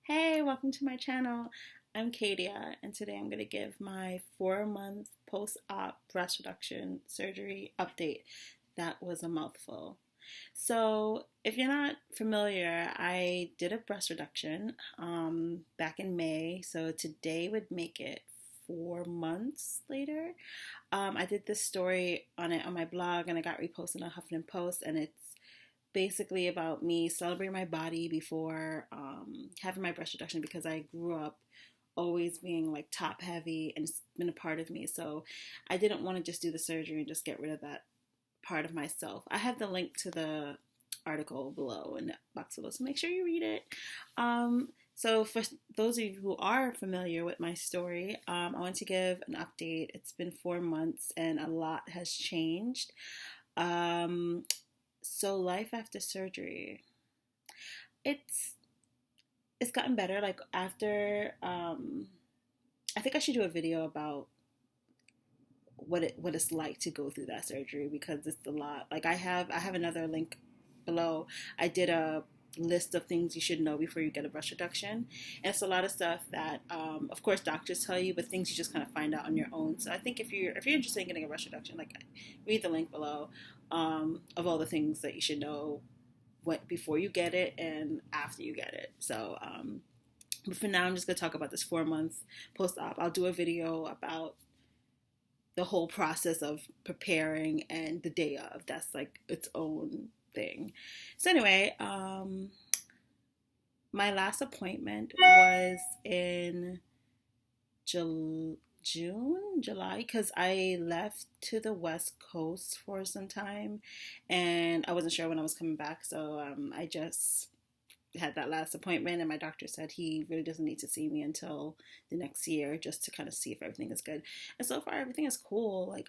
Hey, welcome to my channel. I'm Katia, and today I'm going to give my 4-month post-op breast reduction surgery update. That was a mouthful. So, if you're not familiar, I did a breast reduction back in May, so today would make it 4 months later. I did this story on it on my blog, and I got reposted on Huffington Post, and it's basically about me celebrating my body before having my breast reduction because I grew up always being like top heavy and it's been a part of me. So I didn't want to just do the surgery and just get rid of that part of myself. I have the link to the article below in the box below, so make sure you read it. So for those of you who are familiar with my story, I want to give an update. It's been 4 months and a lot has changed. So life after surgery, it's it's gotten better. Like after, I think I should do a video about what it's like to go through that surgery because it's a lot. Like I have another link below. I did a list of things you should know before you get a breast reduction, and it's a lot of stuff that, of course, doctors tell you, but things you just kind of find out on your own. So I think if you're interested in getting a breast reduction, like read the link below of all the things that you should know what before you get it and after you get it. So, but for now, I'm just gonna talk about this 4 month post-op. I'll do a video about the whole process of preparing and the day of. That's like its own thing. So anyway, my last appointment was in July, because I left to the West Coast for some time and I wasn't sure when I was coming back. So I just had that last appointment, and my doctor said he really doesn't need to see me until the next year just to kind of see if everything is good. And so far, everything is cool. Like,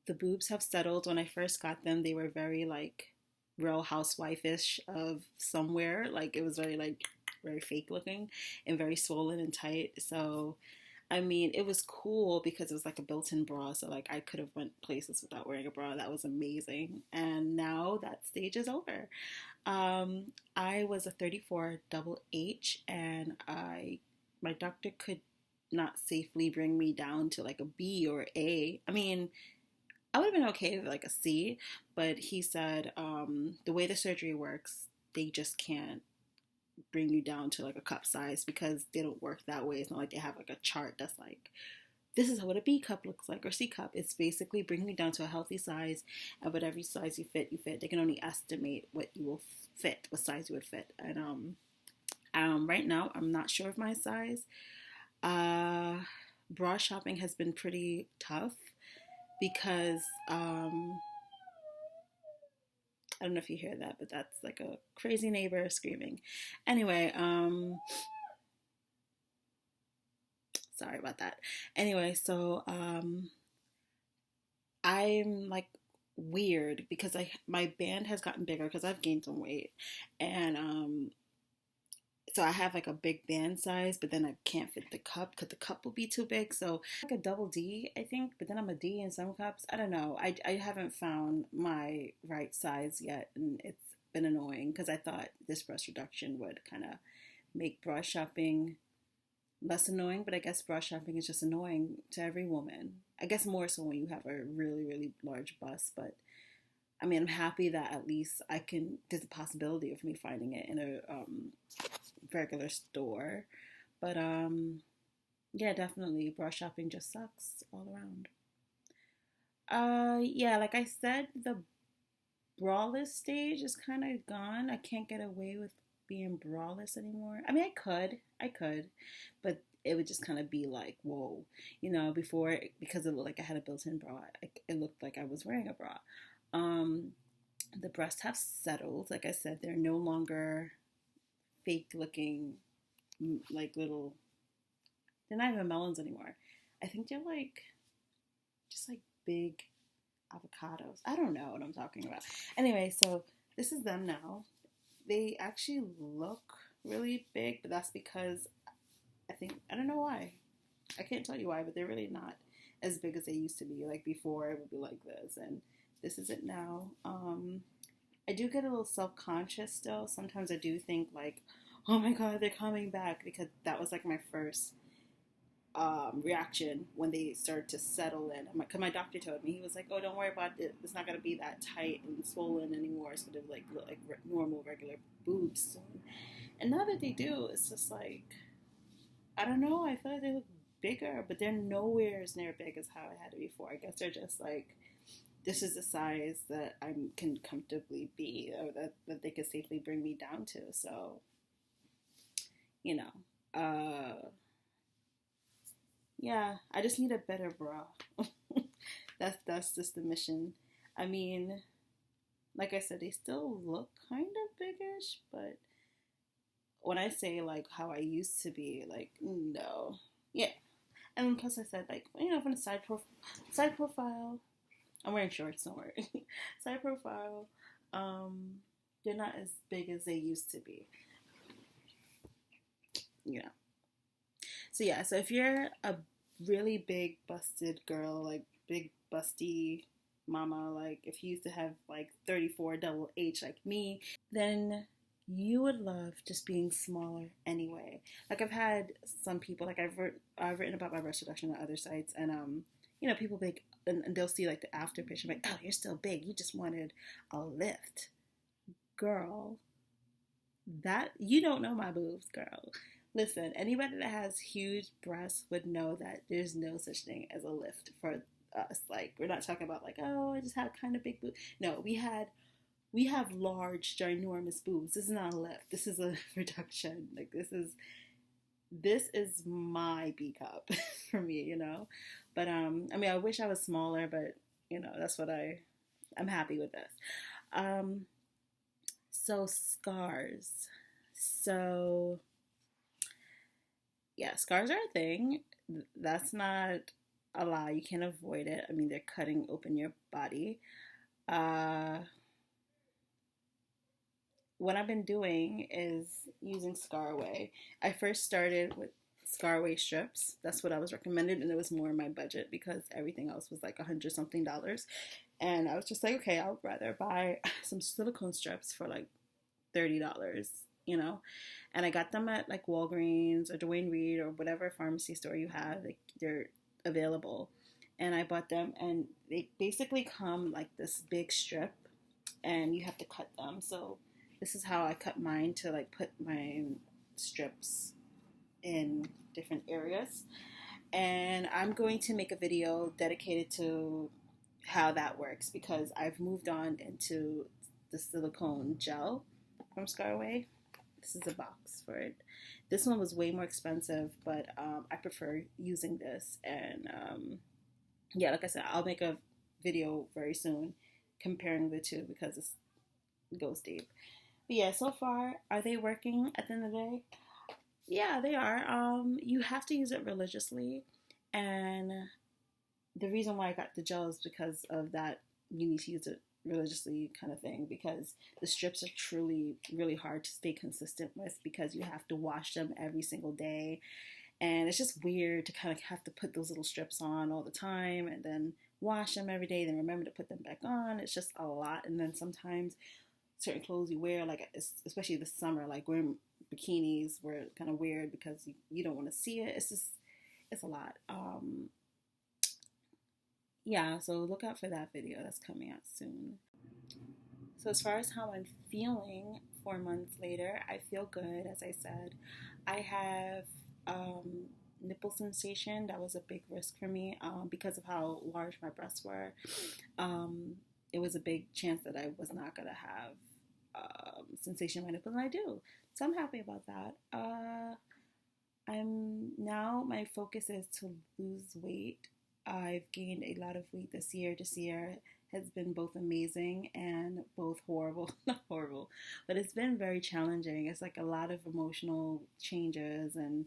the boobs have settled. When I first got them, they were very like Real Housewife-ish of somewhere. Like it was very like very fake looking and very swollen and tight. So I mean, it was cool because it was like a built-in bra, so like I could have went places without wearing a bra. That was amazing. And now that stage is over. I was a 34 double H, and my doctor could not safely bring me down to like a B or A. I mean, I would have been okay with like a C, but he said the way the surgery works, they just can't bring you down to like a cup size because they don't work that way. It's not like they have like a chart that's like, this is what a B cup looks like or C cup. It's basically bringing you down to a healthy size, and whatever size you fit, you fit. They can only estimate what you will fit, what size you would fit. And right now, I'm not sure of my size. Bra shopping has been pretty tough because I don't know if you hear that, but that's like a crazy neighbor screaming. Anyway, sorry about that. Anyway, so I'm like weird because my band has gotten bigger because I've gained some weight, and so I have like a big band size, but then I can't fit the cup because the cup will be too big. So like a double D, I think, but then I'm a D in some cups. I don't know. I haven't found my right size yet, and it's been annoying because I thought this breast reduction would kind of make bra shopping less annoying, but I guess bra shopping is just annoying to every woman. I guess more so when you have a really, really large bust, but I mean, I'm happy that at least there's a possibility of me finding it in a regular store. But yeah, definitely bra shopping just sucks all around. Yeah, like I said, the braless stage is kind of gone. I can't get away with being braless anymore. I mean, I could, but it would just kind of be like, whoa, before, because it looked like I had a built-in bra, it looked like I was wearing a bra. Um, the breasts have settled. Like I said, they're no longer fake looking, like little, they're not even melons anymore. I think they're like, just like big avocados. I don't know what I'm talking about. Anyway, so this is them now. They actually look really big, but that's because I don't know why. I can't tell you why, but they're really not as big as they used to be. Like before, it would be like this, and this is it now. I do get a little self-conscious still. Sometimes I do think like, oh my God, they're coming back, because that was like my first reaction when they started to settle in. Because my doctor told me, he was like, "Oh, don't worry about it. It's not gonna be that tight and swollen anymore. It's gonna like look like normal, regular boobs soon." And now that they do, it's just like, I don't know. I feel like they look bigger, but they're nowhere as near big as how I had it before. I guess they're just like, this is the size that I can comfortably be, or that they could safely bring me down to. So, you know, yeah, I just need a better bra. That's just the mission. I mean, like I said, they still look kind of biggish, but when I say like how I used to be, like, no, yeah. And plus, I said, like, from the side profile, I'm wearing shorts. Don't worry. Side profile, um, they're not as big as they used to be. You know. So yeah. So if you're a really big busted girl, like big busty mama, like if you used to have like 34 double H like me, then you would love just being smaller anyway. Like I've had some people, like I've written about my breast reduction on other sites, and people big, and they'll see like the after picture, like, oh, you're still big, you just wanted a lift. Girl, that you don't know my boobs, girl. Listen, anybody that has huge breasts would know that there's no such thing as a lift for us. Like, we're not talking about like, oh, I just have kind of big boobs. No, we have large, ginormous boobs. This is not a lift. This is a reduction. Like, this is my B cup for me, But I mean, I wish I was smaller, but that's what I'm happy with this. So scars. So yeah, scars are a thing. That's not a lie. You can't avoid it. I mean, they're cutting open your body. What I've been doing is using Scarway. I first started with Scarway strips. That's what I was recommended, and it was more in my budget because everything else was like $100 something. And I was just like, okay, I would rather buy some silicone strips for like $30, And I got them at like Walgreens or Dwayne Reed or whatever pharmacy store you have. Like, they're available. And I bought them, and they basically come like this big strip, and you have to cut them. So this is how I cut mine, to like put my strips in different areas. And I'm going to make a video dedicated to how that works, because I've moved on into the silicone gel from Scarway. This is a box for it. This one was way more expensive, but I prefer using this. And yeah, like I said, I'll make a video very soon comparing the two, because it goes deep. But yeah, so far, are they working at the end of the day? Yeah, they are. You have to use it religiously, and the reason why I got the gel is because of that. You need to use it religiously, kind of thing, because the strips are truly really hard to stay consistent with, because you have to wash them every single day, and it's just weird to kind of have to put those little strips on all the time and then wash them every day, then remember to put them back on. It's just a lot. And then sometimes certain clothes you wear, like especially this summer, like wearing bikinis were kind of weird because you don't want to see it. It's a lot. Yeah, so look out for that video. That's coming out soon. So as far as how I'm feeling 4 months later, I feel good. As I said, I have nipple sensation. That was a big risk for me because of how large my breasts were. It was a big chance that I was not going to have sensation in my nipples, and I do. So I'm happy about that. My focus is to lose weight. I've gained a lot of weight this year. This year has been both amazing and both horrible. Not horrible, but it's been very challenging. It's like a lot of emotional changes and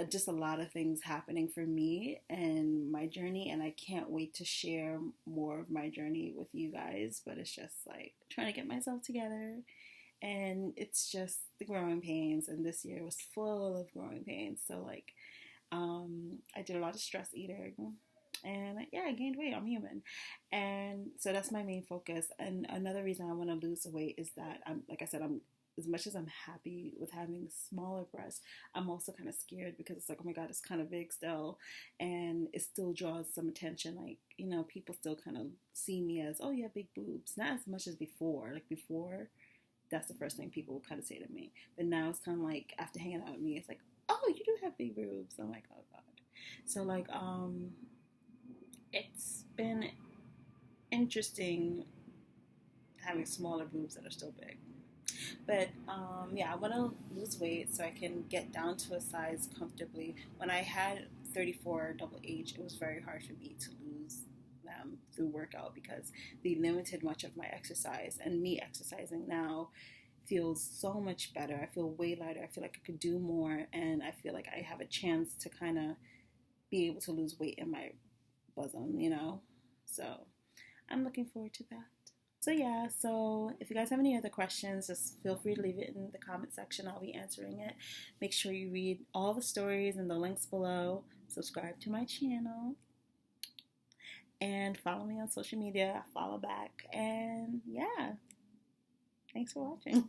just a lot of things happening for me and my journey, and I can't wait to share more of my journey with you guys. But it's just like trying to get myself together, and it's just the growing pains, and this year was full of growing pains. So like I did a lot of stress eating, and yeah, I gained weight. I'm human, and so that's my main focus. And another reason I want to lose the weight is that like I said, as much as I'm happy with having smaller breasts, I'm also kind of scared because it's like, oh my God, it's kind of big still. And it still draws some attention. Like, you know, people still kind of see me as, oh yeah, big boobs. Not as much as before. Like before, that's the first thing people would kind of say to me. But now it's kind of like, after hanging out with me, it's like, oh, you do have big boobs. I'm like, oh God. So like, it's been interesting having smaller boobs that are still big. But yeah, I want to lose weight so I can get down to a size comfortably. When I had 34 double H, it was very hard for me to lose them through workout because they limited much of my exercise. And me exercising now feels so much better. I feel way lighter. I feel like I could do more, and I feel like I have a chance to kind of be able to lose weight in my bosom, you know? So I'm looking forward to that. So yeah, so if you guys have any other questions, just feel free to leave it in the comment section. I'll be answering it. Make sure you read all the stories and the links below. Subscribe to my channel. And follow me on social media. Follow back. And yeah, thanks for watching.